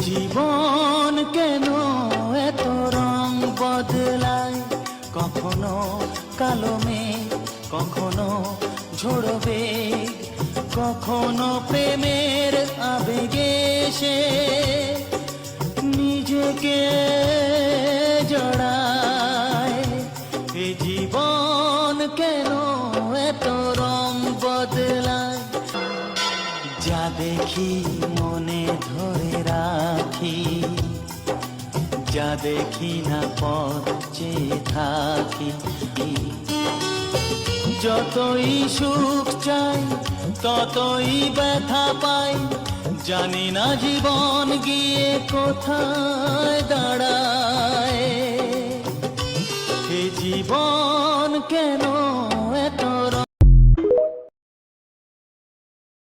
জীবন কেন এত রং বদলায়, কখনো কালো মেঘ, কখনো ঝরবে, কখনো প্রেমের আবেগে সে নিজেকে জড়ায়। এ জীবন কেন এত রং বদলায়, যা দেখি মনে ধরে রাখি, যা দেখি না পথ চেয়ে থাকি। যতই সুখ চাই ততই ব্যথা পাই, জানি না জীবন গিয়ে কোথায় দাঁড়ায়। এ জীবন কেন